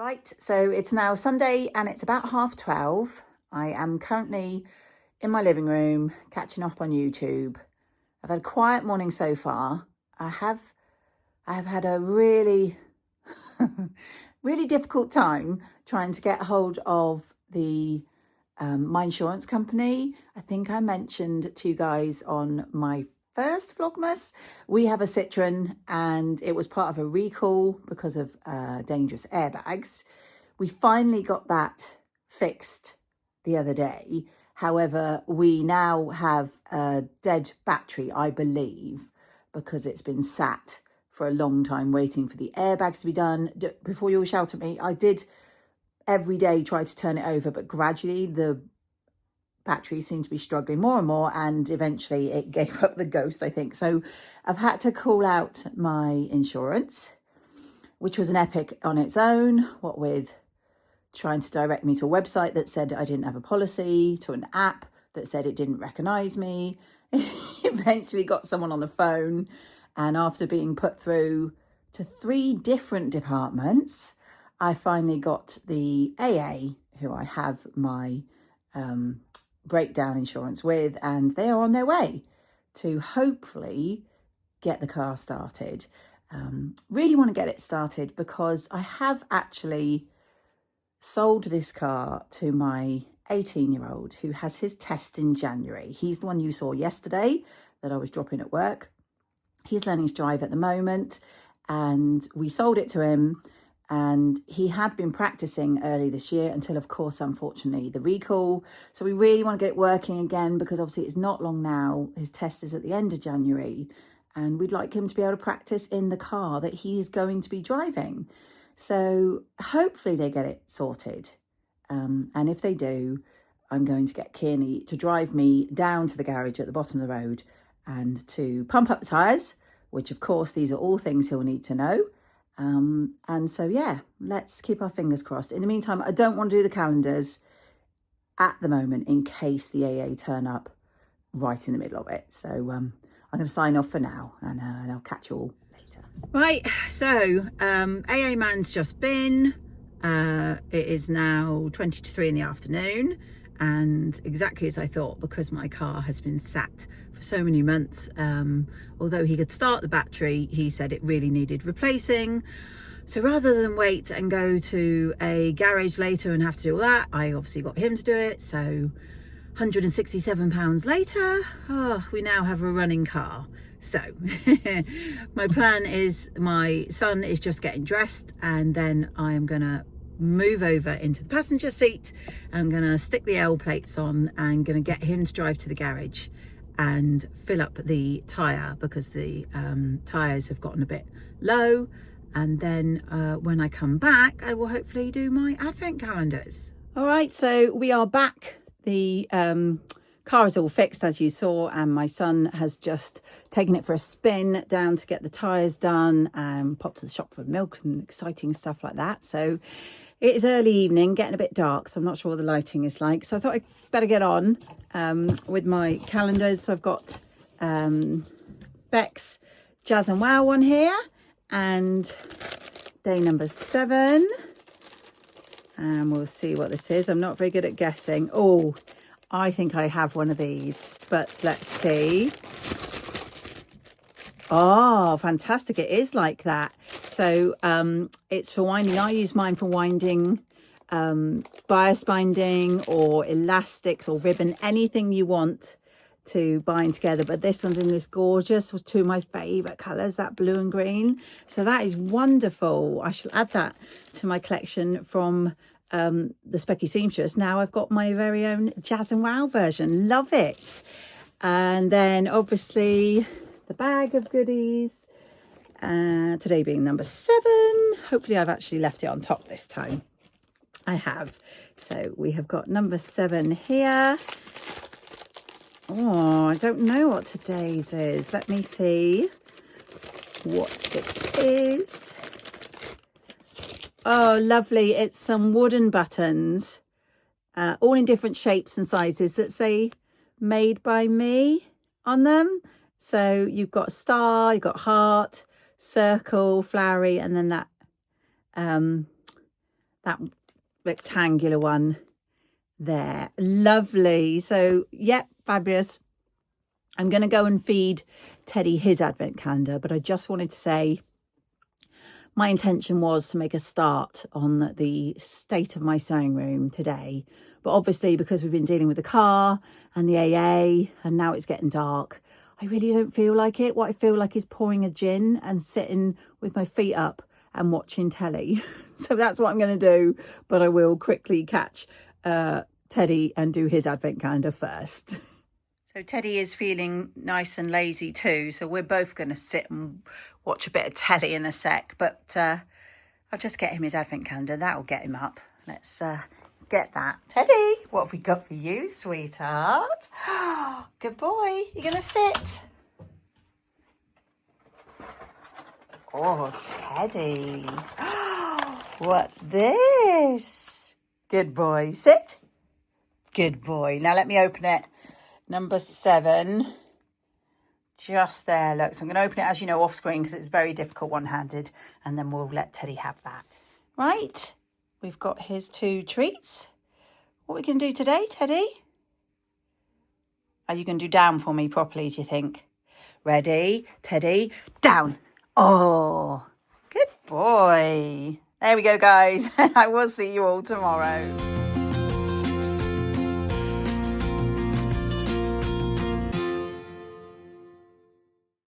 Right, so it's now Sunday and it's about 12:30. I am currently in my living room catching up on YouTube. I've had a quiet morning so far. I have had a really, really difficult time trying to get hold of my insurance company. I think I mentioned to you guys on my first Vlogmas, we have a Citroen and it was part of a recall because of dangerous airbags. We finally got that fixed the other day. However, we now have a dead battery, I believe, because it's been sat for a long time waiting for the airbags to be done. Before you all shout at me, I did every day try to turn it over, but gradually the battery seemed to be struggling more and more, and eventually it gave up the ghost, I think. So I've had to call out my insurance, which was an epic on its own, what with trying to direct me to a website that said I didn't have a policy, to an app that said it didn't recognize me. Eventually got someone on the phone, and after being put through to 3 different departments, I finally got the AA, who I have my breakdown insurance with, and they are on their way to hopefully get the car started. Really want to get it started because I have actually sold this car to my 18-year-old who has his test in January. He's the one you saw yesterday that I was dropping at work. He's learning to drive at the moment, and we sold it to him. And he had been practicing early this year until, of course, unfortunately, the recall. So we really want to get it working again because obviously it's not long now. His test is at the end of January. And we'd like him to be able to practice in the car that he is going to be driving. So hopefully they get it sorted. And if they do, I'm going to get Kearney to drive me down to the garage at the bottom of the road and to pump up the tyres, which, of course, these are all things he'll need to know. And so, yeah, let's keep our fingers crossed. In the meantime, I don't want to do the calendars at the moment in case the AA turn up right in the middle of it. So I'm going to sign off for now, and I'll catch you all later. Right, so AA man's just been. It is now 20 to 3 in the afternoon, and exactly as I thought, because my car has been sat for so many months, although he could start the battery, he said it really needed replacing. So rather than wait and go to a garage later and have to do all that, I obviously got him to do it. So £167 later, we now have a running car. So my plan is, my son is just getting dressed, and then I am gonna move over into the passenger seat. I'm gonna stick the L plates on and gonna get him to drive to the garage and fill up the tyre, because the tyres have gotten a bit low. And then when I come back, I will hopefully do my advent calendars. All right, so we are back. The car is all fixed, as you saw, and my son has just taken it for a spin down to get the tyres done and popped to the shop for milk and exciting stuff like that. So it is early evening, getting a bit dark, so I'm not sure what the lighting is like. So I thought I'd better get on with my calendars. So I've got Beck's Jazz and Wow one here, and day number 7. And we'll see what this is. I'm not very good at guessing. Oh, I think I have one of these, but let's see. Oh, fantastic. It is like that. So it's for winding. I use mine for winding, bias binding or elastics or ribbon, anything you want to bind together. But this one's in this gorgeous, 2 of my favourite colours, that blue and green. So that is wonderful. I shall add that to my collection from the Specky Seamstress. Now I've got my very own Jazz and Wow version. Love it. And then obviously the bag of goodies, today being number 7. Hopefully I've actually left it on top this time. I have. So we have got number 7 here. Oh, I don't know what today's is. Let me see what it is. Oh, lovely. It's some wooden buttons, all in different shapes and sizes that say made by me on them. So you've got star, you've got heart, circle, flowery, and then that that rectangular one there. Lovely. So, yep, fabulous. I'm going to go and feed Teddy his advent calendar, but I just wanted to say my intention was to make a start on the state of my sewing room today. But obviously, because we've been dealing with the car and the AA, and now it's getting dark, I really don't feel like it. What I feel like is pouring a gin and sitting with my feet up and watching telly. So that's what I'm going to do. But I will quickly catch Teddy and do his advent calendar first. So Teddy is feeling nice and lazy too. So we're both going to sit and watch a bit of telly in a sec. But I'll just get him his advent calendar. That'll get him up. Let's get that. Teddy, what have we got for you, sweetheart? Good boy. You're going to sit. Oh, Teddy. What's this? Good boy. Sit. Good boy. Now let me open it. Number 7, just there, look. So I'm going to open it, as you know, off screen because it's very difficult one-handed, and then we'll let Teddy have that. Right, we've got his 2 treats. What are we going to do today, Teddy? Are you going to do down for me properly, do you think? Ready, Teddy, down. Oh, good boy. There we go, guys. I will see you all tomorrow.